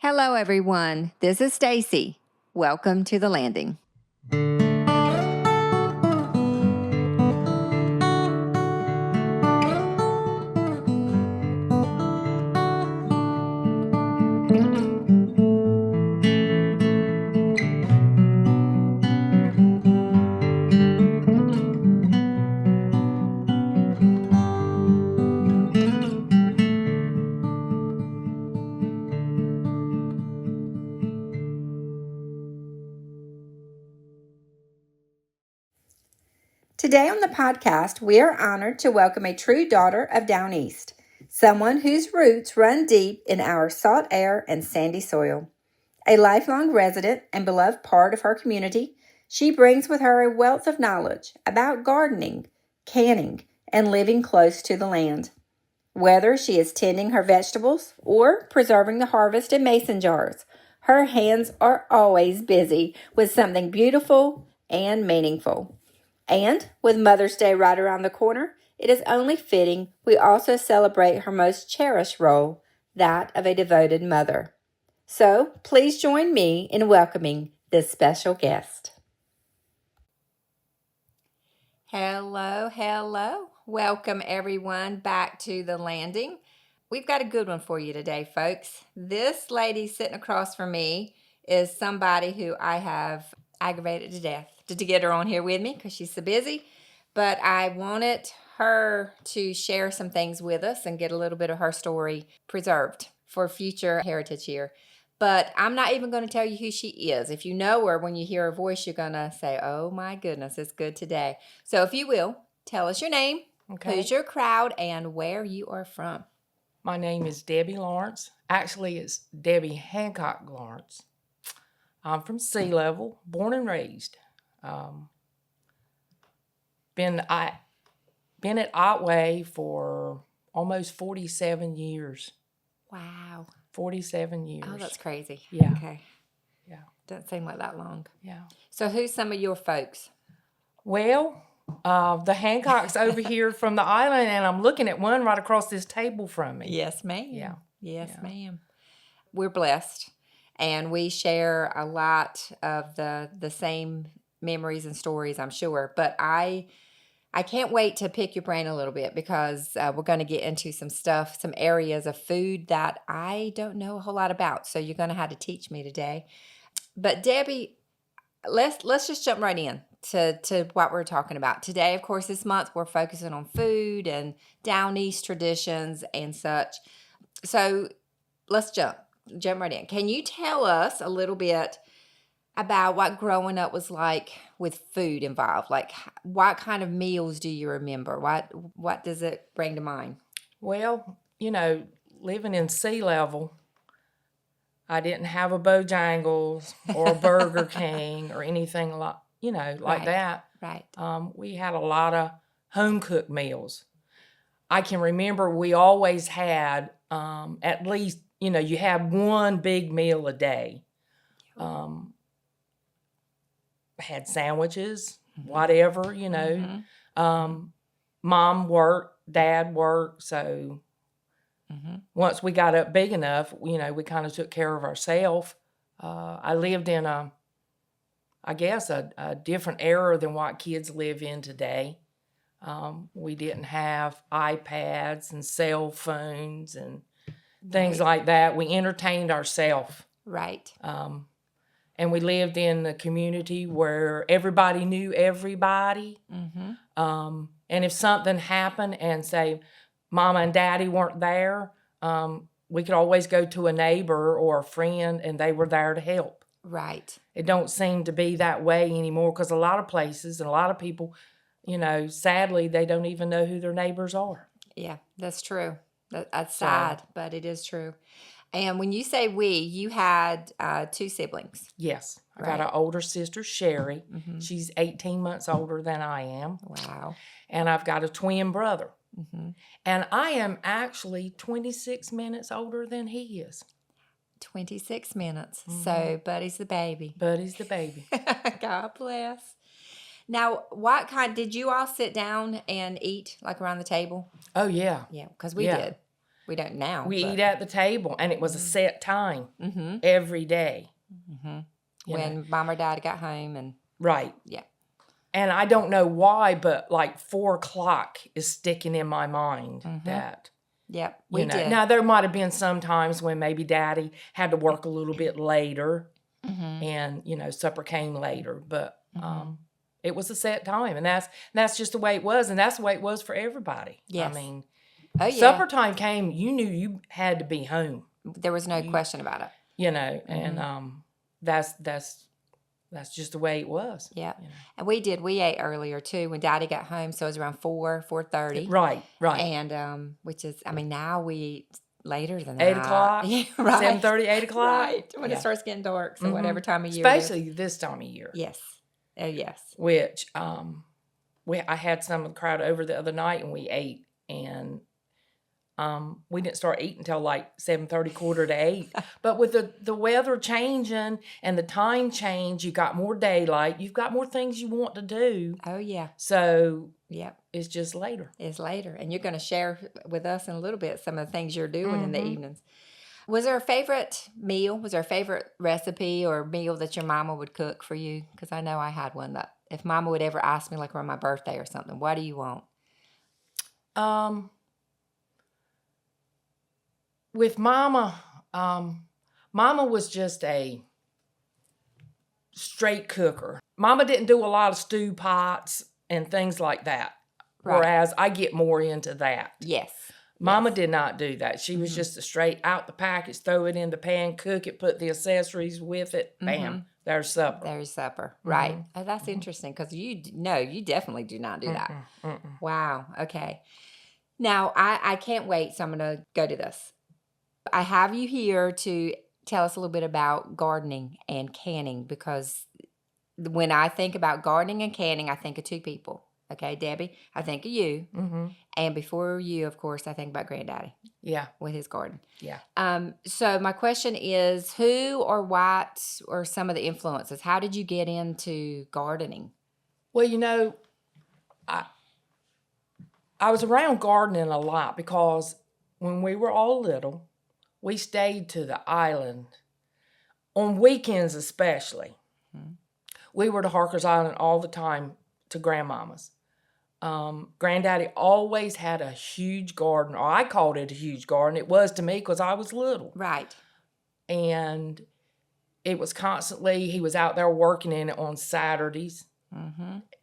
Hello, everyone. This is Stacy. Welcome to the landing. Today on the podcast, we are honored to welcome a true daughter of Down East, someone whose roots run deep in our salt air and sandy soil. A lifelong resident and beloved part of her community, she brings with her a wealth of knowledge about gardening, canning, and living close to the land. Whether she is tending her vegetables or preserving the harvest in mason jars, her hands are always busy with something beautiful and meaningful. And with Mother's Day right around the corner, it is only fitting we also celebrate her most cherished role, that of a devoted mother. So please join me in welcoming this special guest. Hello. Welcome everyone back to the landing. We've got a good one for you today, folks. This lady sitting across from me is somebody who I have aggravated to death to get her on here with me because she's so busy. But I wanted her to share some things with us and get a little bit of her story preserved for future Heritage Year. But I'm not even going to tell you who she is. If you know her, when you hear her voice, you're going to say, oh my goodness, it's good today. So if you will, tell us your name, who's your crowd, and where you are from. My name is Debbie Lawrence. Actually, it's Debbie Hancock Lawrence. I'm from Sea Level, born and raised. Been at Otway for almost 47 years. Wow. 47 years. Oh, that's crazy. Yeah. Okay. Yeah. Doesn't seem like that long. Yeah. So who's some of your folks? Well, the Hancocks over here from the island, and I'm looking at one right across this table from me. Yes, ma'am. Yeah. Yes, Yeah. ma'am. We're blessed, and we share a lot of the same memories and stories, I'm sure. But I can't wait to pick your brain a little bit because we're going to get into some stuff, some areas of food that I don't know a whole lot about. So you're going to have to teach me today. But Debbie, let's just jump right in to what we're talking about today. Of course, this month we're focusing on food and Down East traditions and such. So let's jump right in. Can you tell us a little bit about what growing up was like with food involved? Like, what kind of meals do you remember? What does it bring to mind? Well, living in Sea Level, I didn't have a Bojangles or a Burger King or anything like Right. that. Right. We had a lot of home cooked meals. I can remember we always had at least, you had one big meal a day. Had sandwiches, whatever, Mom worked, Dad worked, so once we got up big enough, we kind of took care of ourselves. I lived in a different era than what kids live in today. We didn't have iPads and cell phones and things like that. We entertained ourselves. Right. And we lived in a community where everybody knew everybody. And if something happened and say Mama and Daddy weren't there, we could always go to a neighbor or a friend and they were there to help. Right. It don't seem to be that way anymore because a lot of places and a lot of people, sadly, they don't even know who their neighbors are. Yeah, that's true. That's sad, but it is true. And when you say you had two siblings. Yes. I got an older sister, Sherry. She's 18 months older than I am. Wow. And I've got a twin brother. And I am actually 26 minutes older than he is. 26 minutes. So Buddy's the baby. Buddy's the baby. God bless. Now, did you all sit down and eat like around the table? Oh, yeah. Yeah, because we did. We don't now. We eat at the table, and it was a set time every day. When Mom or Dad got home and... Right. Yeah. And I don't know why, but like 4 o'clock is sticking in my mind that... Yep, we did. Now, there might have been some times when maybe Daddy had to work a little bit later and, supper came later. But it was a set time, and that's just the way it was, and that's the way it was for everybody. Yes. I mean, supper time came, you knew you had to be home. There was no question about it. And that's just the way it was. Yeah. And we ate earlier too when Daddy got home, so it was around 4:30. Right. And which is, now we eat later than that. 8 o'clock? Yeah, right. 7:30, 8 o'clock? Right, when it starts getting dark, so whatever time of year it Especially this time of year. is. Yes. Oh, yes. Which, I had some of the crowd over the other night, and we ate, and we didn't start eating until like 7:30, 7:45. But with the weather changing and the time change, you got more daylight. You've got more things you want to do. Oh, yeah. So yep, it's just later. It's later. And you're going to share with us in a little bit some of the things you're doing in the evenings. Was there a favorite meal? Was there a favorite recipe or meal that your mama would cook for you? Because I know I had one that if Mama would ever ask me, like around my birthday or something, what do you want? With Mama, Mama was just a straight cooker. Mama didn't do a lot of stew pots and things like that, whereas I get more into that. Yes. Mama did not do that. She was just a straight out the package, throw it in the pan, cook it, put the accessories with it, bam, there's supper. There's supper, right. Oh, that's interesting because you definitely do not do that. Wow, okay. Now, I can't wait, so I'm going to go to this. I have you here to tell us a little bit about gardening and canning because when I think about gardening and canning, I think of two people. Okay, Debbie, I think of you. And before you, of course, I think about Granddaddy. Yeah. With his garden. Yeah. So my question is, who or what are some of the influences? How did you get into gardening? Well, I was around gardening a lot because when we were all little, we stayed to the island, on weekends especially. We were to Harker's Island all the time to Grandmama's. Granddaddy always had a huge garden, or I called it a huge garden. It was to me because I was little. Right. And it was constantly, he was out there working in it on Saturdays.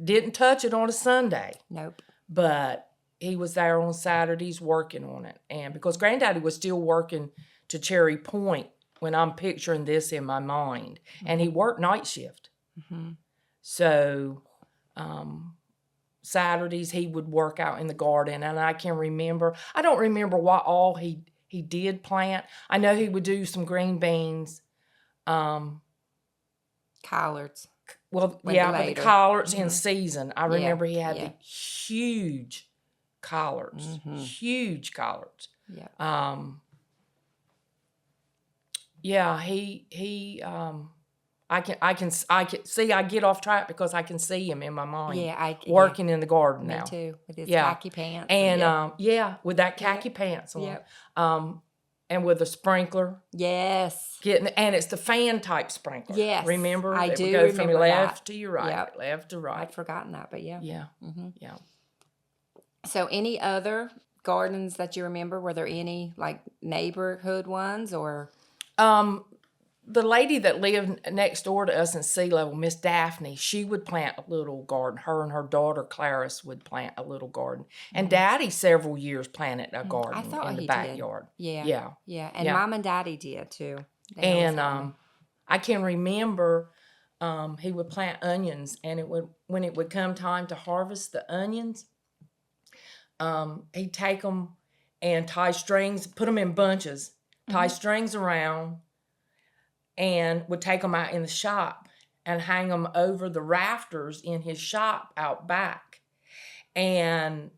Didn't touch it on a Sunday. Nope. But he was there on Saturdays working on it. And because Granddaddy was still working to Cherry Point when I'm picturing this in my mind. And he worked night shift. So Saturdays he would work out in the garden. And I don't remember what all he did plant. I know he would do some green beans. Collards. Well, but the collards in season. I remember he had the huge collards. Huge collards. Yeah. He I can see I get off track because I can see him in my mind. Yeah, working in the garden now. Me too, with his khaki pants. And with that khaki pants on. Yep. And with a sprinkler. Yes. And it's the fan type sprinkler. Yes. Remember? I do would go remember from your left that. to your right. Yep. Left to right. I'd forgotten that, but yeah. Yeah. Yeah. So any other gardens that you remember? Were there any like neighborhood ones or? The lady that lived next door to us in Sea Level, Miss Daphne, she would plant a little garden. Her and her daughter Clarice would plant a little garden. And Daddy several years planted a garden in the backyard. Did. Yeah. Yeah. And Mom and Daddy did too. And I can remember he would plant onions, and when it would come time to harvest the onions, he'd take them and tie strings, put them in bunches, tie strings around, and would take them out in the shop and hang them over the rafters in his shop out back. And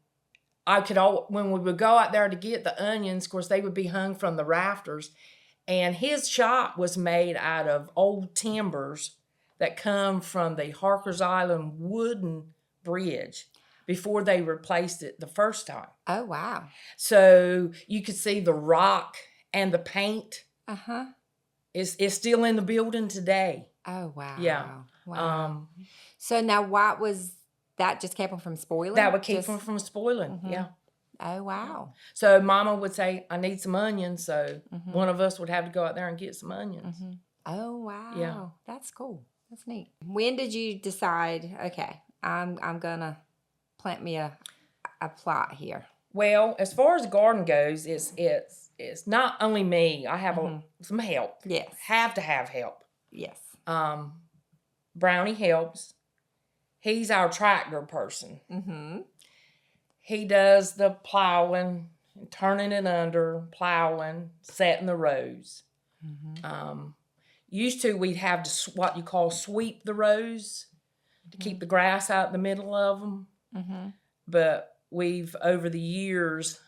when we would go out there to get the onions, of course, they would be hung from the rafters. And his shop was made out of old timbers that come from the Harker's Island wooden bridge. before they replaced it the first time. Oh, wow. So you could see the rock and the paint Uh-huh. is still in the building today. Oh, wow. Yeah. Wow. So now what was that just kept them from spoiling? That would keep them from spoiling. Yeah. Oh, wow. So Mama would say, I need some onions. So one of us would have to go out there and get some onions. Oh, wow. Yeah. That's cool. That's neat. When did you decide, okay, I'm going to plant me a plot here? Well, as far as the garden goes, it's not only me. I have some help. Yes. Have to have help. Yes. Brownie helps. He's our tractor person. Mm-hmm. He does the plowing, turning it under, plowing, setting the rows. Used to, we'd have to what you call sweep the rows to keep the grass out the middle of them. But we've, over the years,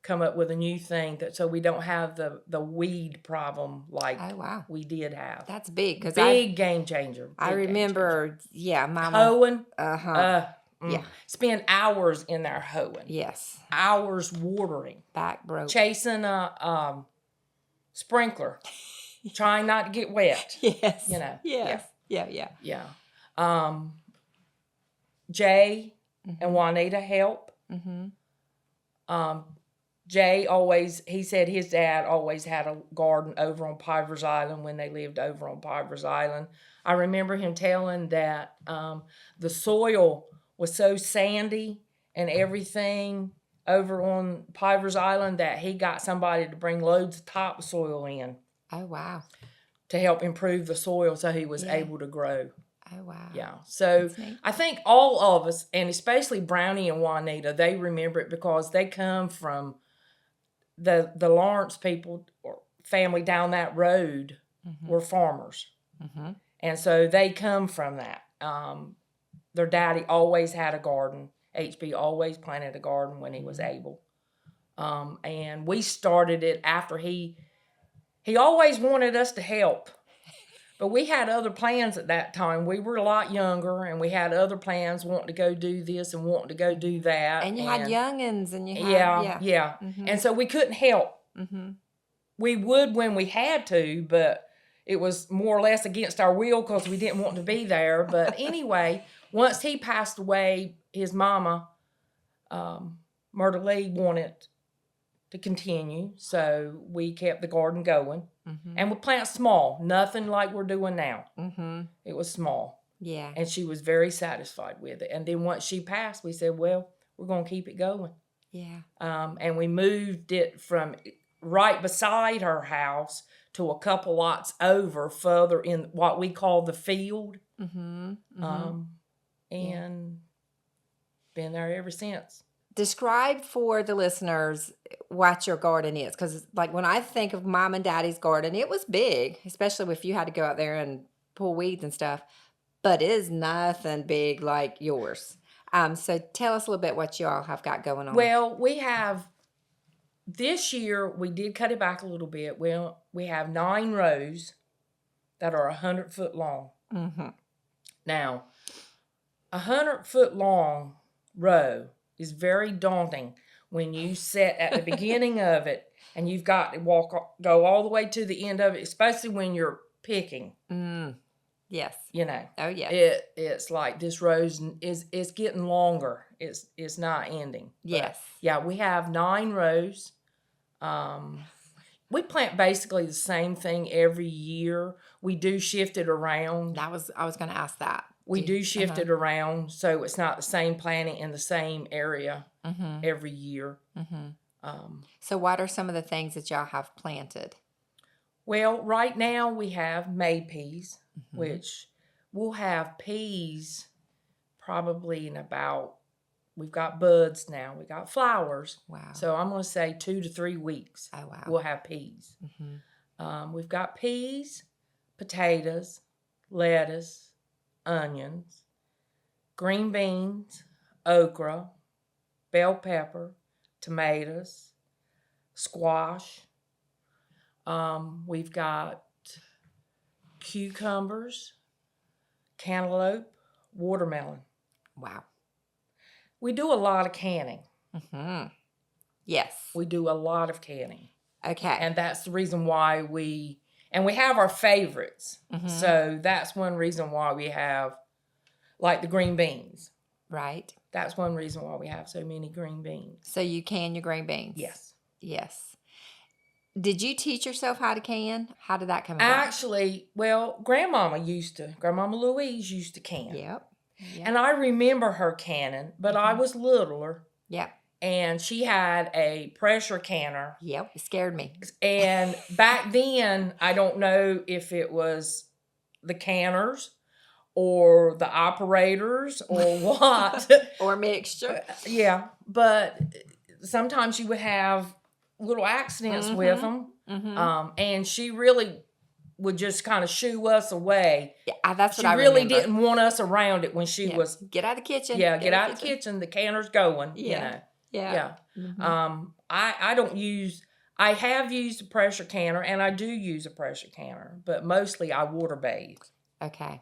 come up with a new thing so we don't have the weed problem like we did have. That's big. Big game changer. I remember, Mama. Hoeing. Yeah. Spend hours in there hoeing. Yes. Hours watering. Back broke. Chasing a sprinkler. Trying not to get wet. Yes. You know. Yes. Yeah. Yeah. Jay and Juanita help. Jay he said his dad always had a garden over on Pivers Island when they lived over on Pivers Island. I remember him telling that the soil was so sandy and everything over on Pivers Island that he got somebody to bring loads of topsoil in. Oh, wow. To help improve the soil so he was able to grow. Oh, wow. Yeah. So I think all of us, and especially Brownie and Juanita, they remember it because they come from the Lawrence people or family down that road were farmers. And so they come from that. Their daddy always had a garden. HB always planted a garden when he was able. And we started it after he always wanted us to help. But we had other plans at that time. We were a lot younger, and we had other plans, wanting to go do this and wanting to go do that. And you had youngins, and you had... Yeah. And so we couldn't help. We would when we had to, but it was more or less against our will because we didn't want to be there. But anyway, once he passed away, his mama, Myrtle Lee, wanted to continue, so we kept the garden going. And we plant small, nothing like we're doing now. It was small. Yeah. And she was very satisfied with it. And then once she passed, we said, well, we're going to keep it going. Yeah. And we moved it from right beside her house to a couple lots over, further in what we call the field. And been there ever since. Describe for the listeners what your garden is. Because, like, when I think of Mom and Daddy's garden, it was big, especially if you had to go out there and pull weeds and stuff. But it is nothing big like yours. So tell us a little bit what you all have got going on. Well, we have, this year, we did cut it back a little bit. We have 9 rows that are 100-foot long. Now, 100-foot long row is very daunting when you sit at the beginning of it and you've got to go all the way to the end of it, especially when you're picking. Yes. You know. Oh, yes. It's like this row is getting longer. It's not ending. Yes. But yeah, we have 9 rows. We plant basically the same thing every year. We do shift it around. I was going to ask that. We do shift it around so it's not the same planting in the same area every year. So what are some of the things that y'all have planted? Well, right now we have May peas, which we'll have peas probably in about, we've got buds now, we got flowers. Wow. So I'm going to say 2 to 3 weeks. Oh, wow. We'll have peas. We've got peas, potatoes, lettuce, onions, green beans, okra, bell pepper, tomatoes, squash. We've got cucumbers, cantaloupe, watermelon. Wow. We do a lot of canning. Yes. We do a lot of canning. Okay. And that's the reason why we have our favorites. So that's one reason why we have, like, the green beans. Right. That's one reason why we have so many green beans. So you can your green beans? Yes. Yes. Did you teach yourself how to can? How did that come about? Actually, well, Grandmama Louise used to can. Yep. And I remember her canning, but I was littler. Yep. And she had a pressure canner. Yep. It scared me. And back then, I don't know if it was the canners or the operators or what. Or mixture. Yeah. But sometimes she would have little accidents with them. And she really would just kind of shoo us away. Yeah, that's what I remember. She really remember. didn't want us around it when she was... Get out of the kitchen. Yeah, get out of the kitchen. The canner's going, Yeah. you know. Yeah. I don't use... I have used a pressure canner, and I do use a pressure canner, but mostly I water bathe. Okay.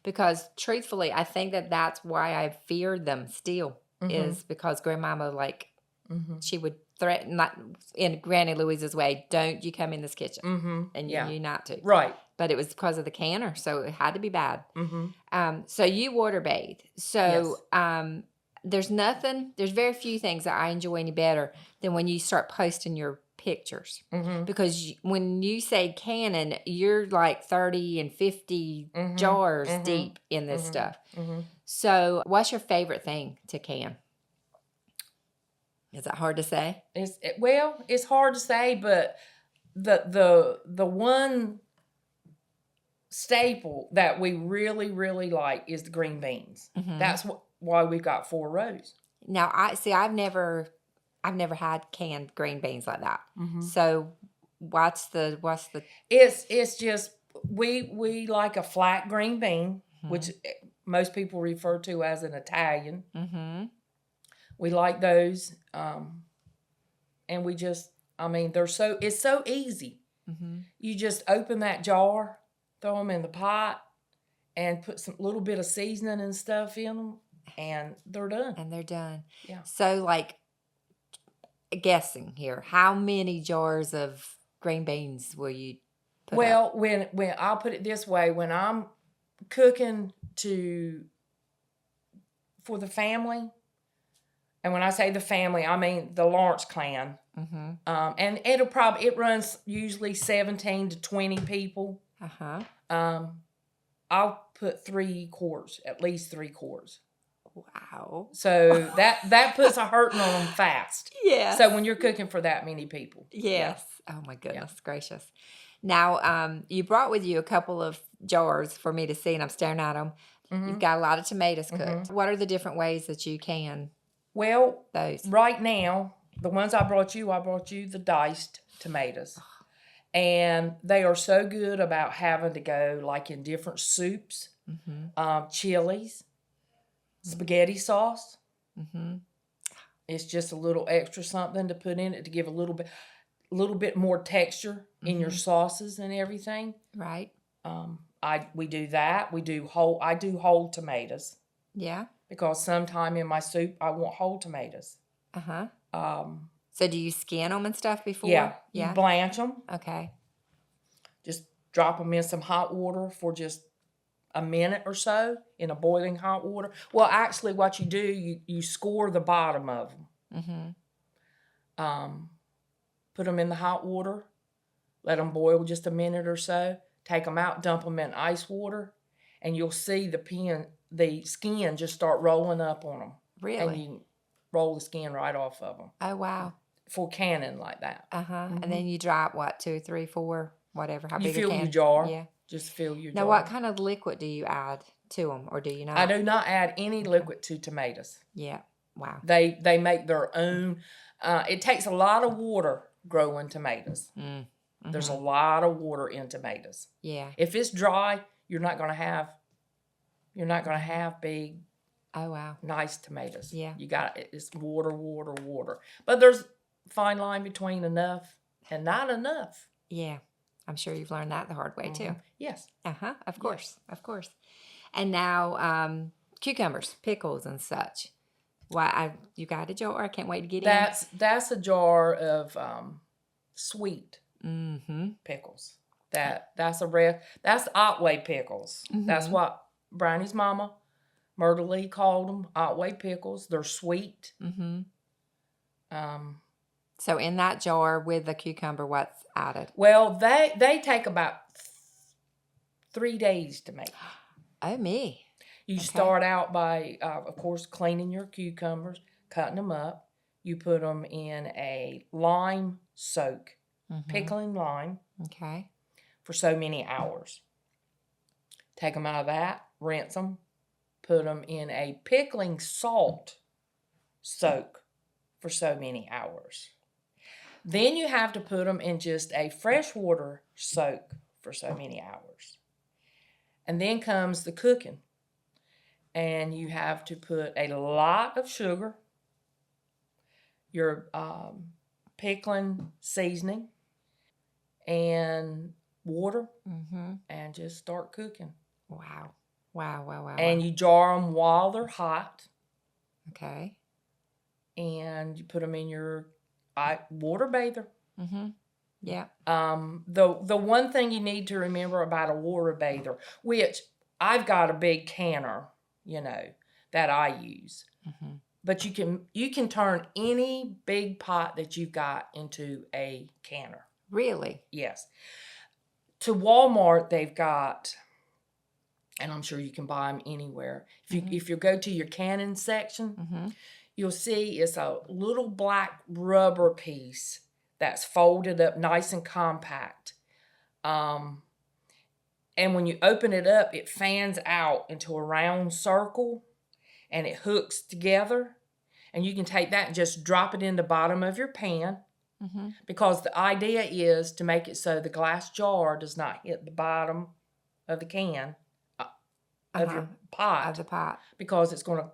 Because truthfully, I think that's why I feared them still, is because Grandmama, like, she would threaten, not in Granny Louise's way, don't you come in this kitchen. And you knew not to. Right. But it was because of the canner, so it had to be bad. So you water bathe. So there's very few things that I enjoy any better than when you start posting your pictures. Because when you say canning, you're like 30 and 50 jars deep in this stuff. So what's your favorite thing to can? Is that hard to say? It's hard to say, but the one staple that we really, really like is the green beans. That's why we've got 4 rows. Now, I've never had canned green beans like that. So what's the? It's just we like a flat green bean, which most people refer to as an Italian. We like those, and we just, it's so easy. You just open that jar, throw them in the pot, and put some little bit of seasoning and stuff in them, and they're done. Yeah. So, like, guessing here, how many jars of green beans will you put up? When I'll put it this way, when I'm cooking for the family, and when I say the family, I mean the Lawrence clan. And it runs usually 17 to 20 people. I'll put 3 quarts, at least 3 quarts. Wow. So that puts a hurting on them fast. Yes. So when you're cooking for that many people. Yes. Yeah. Oh my goodness gracious. Now, you brought with you a couple of jars for me to see, and I'm staring at them. You've got a lot of tomatoes cooked. What are the different ways that you can? Well, those right now, the ones I brought you the diced tomatoes. And they are so good about having to go, like, in different soups, chilies, spaghetti sauce. It's just a little extra something to put in it to give a little bit more texture in your sauces and everything. Right. We do that. I do whole tomatoes. Yeah. Because sometime in my soup I want whole tomatoes. So do you skin them and stuff before? Yeah. You blanch them. Okay. Just drop them in some hot water for just a minute or so in a boiling hot water. Well, actually, what you do, you score the bottom of them. Put them in the hot water. Let them boil just a minute or so. Take them out, dump them in ice water, and you'll see the skin just start rolling up on them. Really? And you roll the skin right off of them. Oh, wow. For canning like that. And then you drop, 2, 3, 4, whatever, how big you a can? fill your jar. Yeah. Just fill your jar. Now, what kind of liquid do you add to them, or do you not? I do not add any liquid to tomatoes. Yeah. Wow. They make their own. It takes a lot of water growing tomatoes. There's a lot of water in tomatoes. Yeah. If it's dry, you're not going to have big. Oh, wow. Nice tomatoes. Yeah. It's water. But there's a fine line between enough and not enough. Yeah. I'm sure you've learned that the hard way too. Yes. Of course. Yes. Of course. And now, cucumbers, pickles and such. You got a jar? I can't wait to get That's a jar of sweet Mm-hmm. pickles. That's Otway pickles. That's what Brownie's mama, Myrtle Lee, called them, Otway pickles. They're sweet. Mm-hmm. Um, So in that jar with the cucumber, what's added? well, they take about 3 days to make. Oh, me. You start out by, of course, cleaning your cucumbers, cutting them up. You put them in a lime soak, pickling lime, Okay. for so many hours. Take them out of that, rinse them, put them in a pickling salt soak for so many hours. Then you have to put them in just a freshwater soak for so many hours. And then comes the cooking. And you have to put a lot of sugar, your pickling seasoning, and water, and just start cooking. Wow. And you jar them while they're hot. Okay. And you put them in your water bather. Yeah. The one thing you need to remember about a water bather, which I've got a big canner, that I use. But you can turn any big pot that you've got into a canner. Really? Yes. To Walmart, they've got, and I'm sure you can buy them anywhere. If you go to your cannon section, you'll see it's a little black rubber piece that's folded up nice and compact. And when you open it up, it fans out into a round circle, and it hooks together. And you can take that and just drop it in the bottom of your pan. Because the idea is to make it so the glass jar does not hit the bottom of the can of your pot. Of the pot. Because it's gonna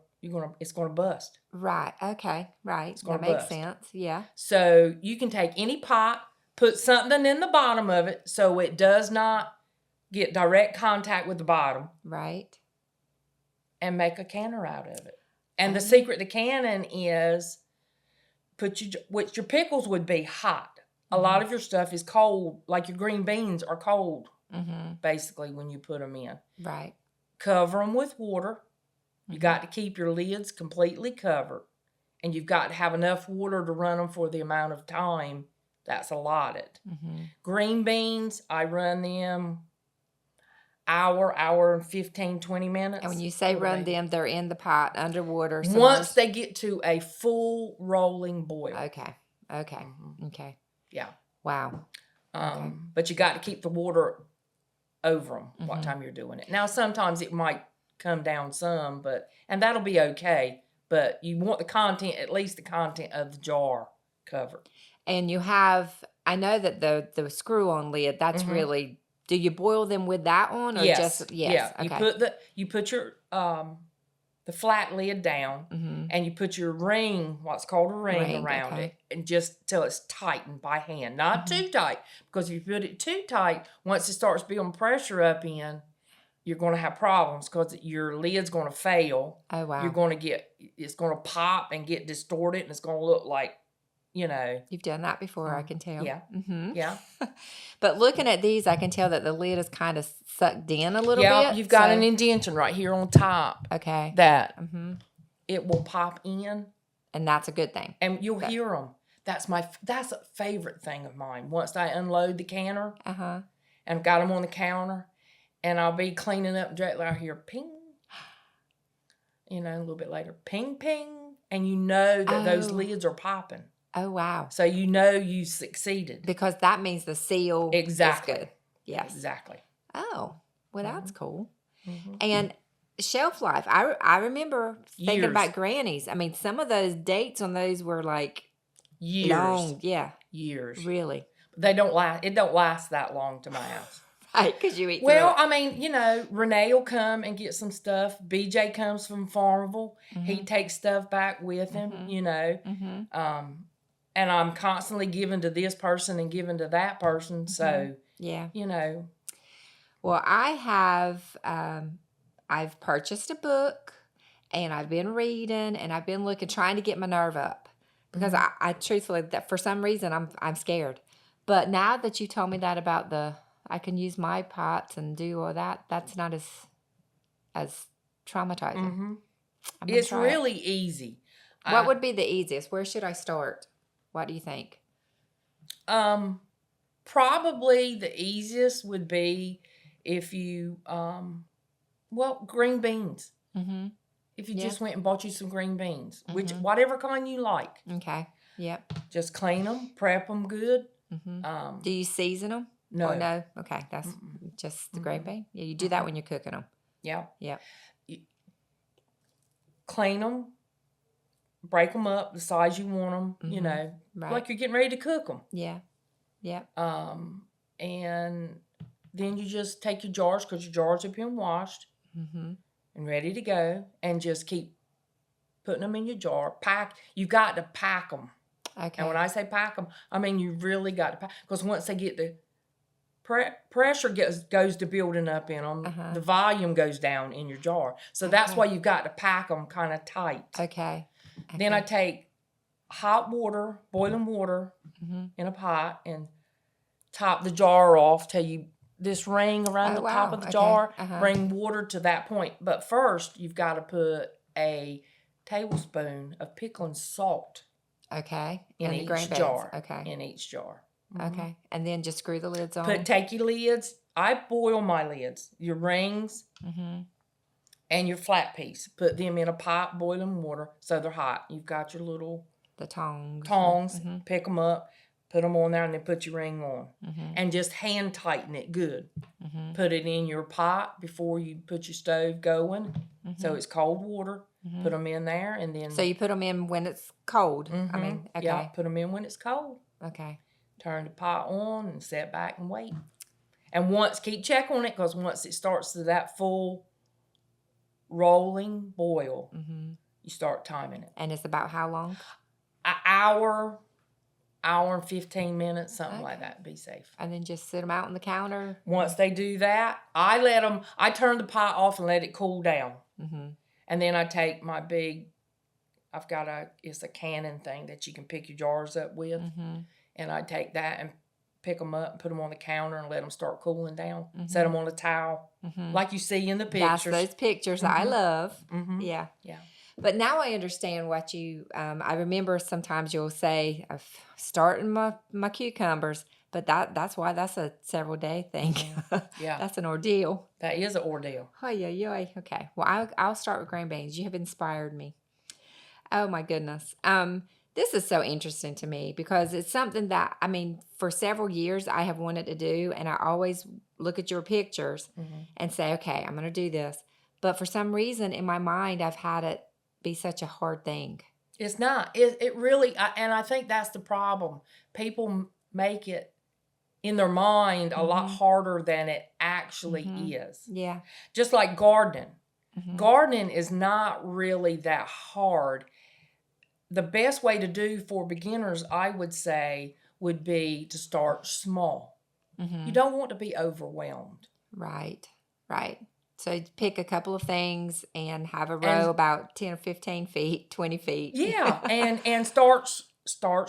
bust. Right. Okay. Right. It's gonna That makes bust. sense. Yeah. So you can take any pot, put something in the bottom of it so it does not get direct contact with the bottom. Right. And make a canner out of it. And the secret to canning is which your pickles would be hot. A lot of your stuff is cold, like your green beans are cold, basically, when you put them in. Right. Cover them with water. You got to keep your lids completely covered. And you've got to have enough water to run them for the amount of time that's allotted. Green beans, I run them hour and 15, 20 minutes. And when you say run them, they're in the pot underwater. Once they get to a full rolling boil. Okay. Okay. Yeah. Wow. But you got to keep the water over them what time you're doing it. Now, sometimes it might come down some, and that'll be okay. But you want at least the content of the jar covered. And you have, I know that the screw-on lid, that's really... Do you boil them with that on, or just Yeah. Okay. You put your the flat lid down, and you put your ring, what's called a ring around it, and just till it's tightened by hand, not too tight, because if you put it too tight, once it starts building pressure up in, you're going to have problems because your lid's going to fail. Oh wow! It's going to pop and get distorted, and it's going to look like. You've done that before, I can tell. Yeah. Yeah. But looking at these, I can tell that the lid is kind of sucked in a little bit. Yeah, you've got an indentation right here on top. Okay. That it will pop in. And that's a good thing. And you'll hear them. That's a favorite thing of mine. Once I unload the canner and I've got them on the counter, and I'll be cleaning up directly, I'll hear ping. A little bit later, ping, ping. And you know that those lids are popping. Oh, wow. So you know you succeeded. Because that means the seal is good. Yes. Exactly. Oh, well, that's cool. And shelf life. I remember thinking about Granny's. I mean, some of those dates on those were like years. Long. Yeah. Years. Really. They don't last. It don't last that long to my house. Right, because you eat. Well, I mean, Renee will come and get some stuff. BJ comes from Farmerville. He takes stuff back with him, and I'm constantly giving to this person and giving to that person. So, yeah. Well, I have, I've purchased a book, and I've been reading and I've been looking, trying to get my nerve up because I truthfully, that for some reason I'm scared. But now that you told me that about I can use my pots and do all that, that's not as traumatizing. Mm-hmm. I'm gonna It's try it. really easy. What would be the easiest? Where should I start? What do you think? Probably the easiest would be if you, green beans. Mm-hmm. If you Yeah. just went and bought you some green beans, whatever kind you like, Okay. Yep. just clean them, prep them good. Mm-hmm. Do you season them? No. Or no? Okay, that's just the green bean. Yeah, you do that when you're cooking them. Yeah. Yep. Clean them, break them up the size you want them. You know, Right. like you're getting ready to cook them. Yeah. Yep. And then you just take your jars, because your jars have been washed and ready to go, and just keep putting them in your jar. You've got to pack them. Okay. And when I say pack them, I mean you really got to pack, because once they get the pressure goes to building up in them, the volume goes down in your jar. So that's why you've got to pack them kind of tight. Okay. Then I take hot water, boiling water in a pot, and top the jar off till you this ring around the top of the jar. Bring water to that point. But first, you've got to put a tablespoon of pickling salt in each jar. In each jar. Okay. And then just screw the lids on. Take your lids. I boil my lids. Your rings and your flat piece. Put them in a pot, boiling water, so they're hot. You've got your little tongs. Pick them up, put them on there, and then put your ring on. And just hand tighten it good. Put it in your pot before you put your stove going. So it's cold water. Put them in there, and then... So you put them in when it's cold? I mean, okay. Yeah, put them in when it's cold. Okay. Turn the pot on and set back and wait. And keep check on it, because once it starts to that full rolling boil, you start timing it. And it's about how long? An hour and 15 minutes, something like that. Be safe. And then just sit them out on the counter? Once they do that, I turn the pot off and let it cool down. And then I take my it's a cannon thing that you can pick your jars up with. And I take that and pick them up and put them on the counter and let them start cooling down. Set them on a towel, like you see in the pictures. That's those pictures I love. Yeah. Yeah. But now I understand what you, I remember sometimes you'll say, I'm starting my cucumbers, but that's why that's a several day thing. Yeah. That's an ordeal. That is an ordeal. Oh, yeah. Okay. Well, I'll start with green beans. You have inspired me. Oh, my goodness. This is so interesting to me because it's something that, I mean, for several years I have wanted to do, and I always look at your pictures and say, okay, I'm going to do this. But for some reason in my mind, I've had it be such a hard thing. It's not. It really, and I think that's the problem. People make it in their mind a lot harder than it actually is. Yeah. Just like gardening. Gardening is not really that hard. The best way to do for beginners, I would say, would be to start small. You don't want to be overwhelmed. Right. So pick a couple of things and have a row about 10 or 15 feet, 20 feet. Yeah, and start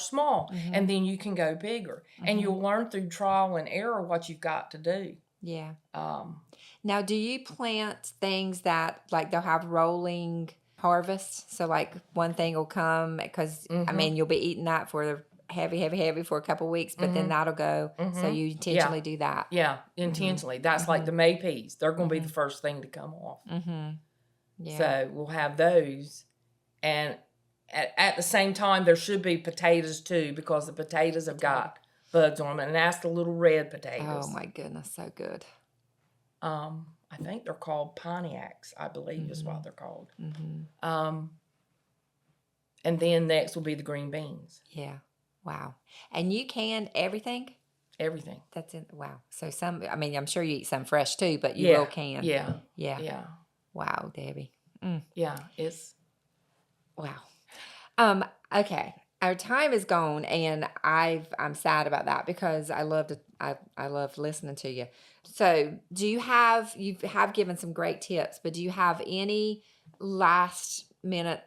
small, and then you can go bigger. And you'll learn through trial and error what you've got to do. Yeah. Now, do you plant things that, like, they'll have rolling harvest? So, like, one thing will come because, I mean, you'll be eating that for the heavy for a couple of weeks, but then that'll go. So you intentionally do that. Yeah, intentionally. That's like the May peas. They're going to be the first thing to come off. Yeah. So we'll have those. And at the same time, there should be potatoes too, because the potatoes have got buds on them. And that's the little red potatoes. Oh, my goodness. So good. I think they're called Pontiacs, I believe is what they're called. And then next will be the green beans. Yeah. Wow. And you can everything? Everything. That's it. Wow. So I mean, I'm sure you eat some fresh too, but you will can. Yeah. Wow, Debbie. Yeah, it's... Wow. Okay. Our time is gone, and I'm sad about that because I love listening to you. So, you have given some great tips, but do you have any last minute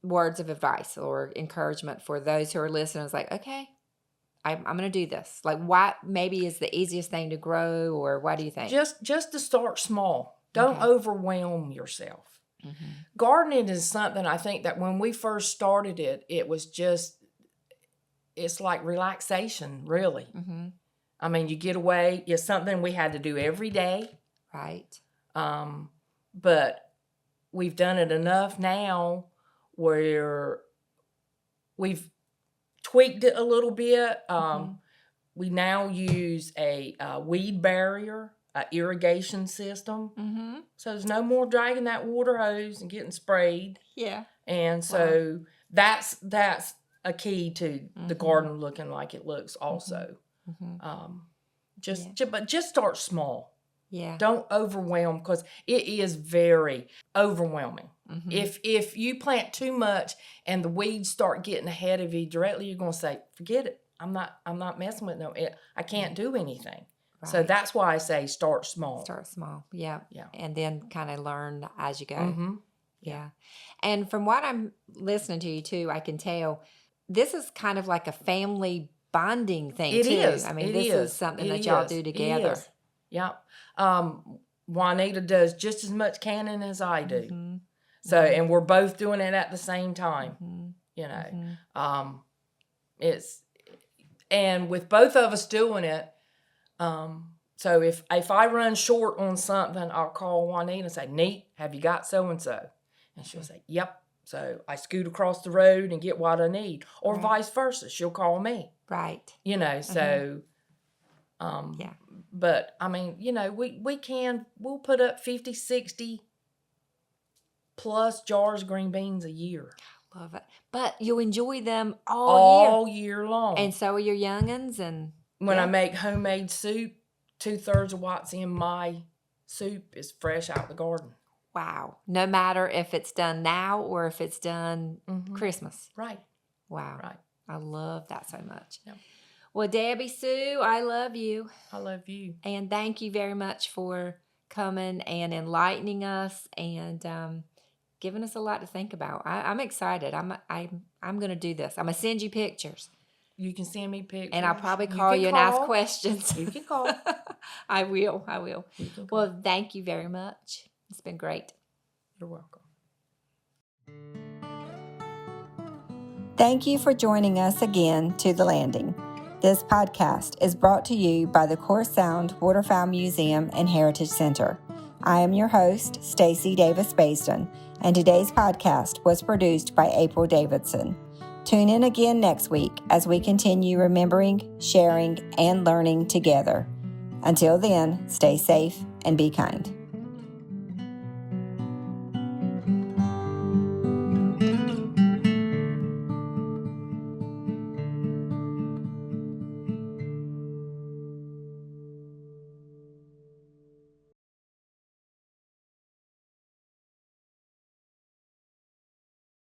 words of advice or encouragement for those who are listening? It's like, okay, I'm going to do this. Like, what maybe is the easiest thing to grow, or what do you think? Just to start small. Don't overwhelm yourself. Mm-hmm. Gardening is something I think that when we first started it was just, it's like relaxation, really. Mm-hmm. I mean, you get away. It's something we had to do every day. Right. But we've done it enough now where we've tweaked it a little bit. We now use a weed barrier, an irrigation system. Mm-hmm. So there's no more dragging that water hose and getting sprayed. Yeah. And so that's a key to the garden looking like it looks also. Mm-hmm. But just start small. Yeah. Don't overwhelm, because it is very overwhelming. Mm-hmm. If you plant too much and the weeds start getting ahead of you directly, you're going to say, forget it. I'm not messing with I can't do anything. Right. So that's why I say start small. Start small. Yeah. Yeah. And then kind of learn as you go. Mm-hmm. Yeah. And from what I'm listening to you too, I can tell this is kind of like a family bonding thing It too. is. I mean, It this is. is something It that y'all is. do It together. is. Yeah. Juanita does just as much canning as I do. Mm-hmm. So, and we're both doing it at the same time. Mm-hmm. You know, Mm-hmm. And with both of us doing it, so if I run short on something, I'll call Juanita and say, Neat, have you got so-and-so? And she'll say, yep. So I scoot across the road and get what I need, or vice versa. She'll call me. Right. You know, so, yeah. But I mean, you know, we'll put up 50, 60 plus jars of green beans a year. Love it. But you'll enjoy them all year long. And so are your youngins. And when I make homemade soup, 2/3 of what's in my soup is fresh out the garden. Wow. No matter if it's done now or if it's done Christmas. Right. Wow. Right. I love that so much. Yep. Well, Debbie Sue, I love you. I love you. And thank you very much for coming and enlightening us and giving us a lot to think about. I'm excited. I'm going to do this. I'm going to send you pictures. You can send me pictures. And I'll probably call you and ask questions. You can call. I will. You can call. Well, thank you very much. It's been great. You're welcome. Thank you for joining us again to The Landing. This podcast is brought to you by the Core Sound Waterfowl Museum and Heritage Center. I am your host, Stacy Davis Basden, and today's podcast was produced by April Davidson. Tune in again next week as we continue remembering, sharing, and learning together. Until then, stay safe and be kind.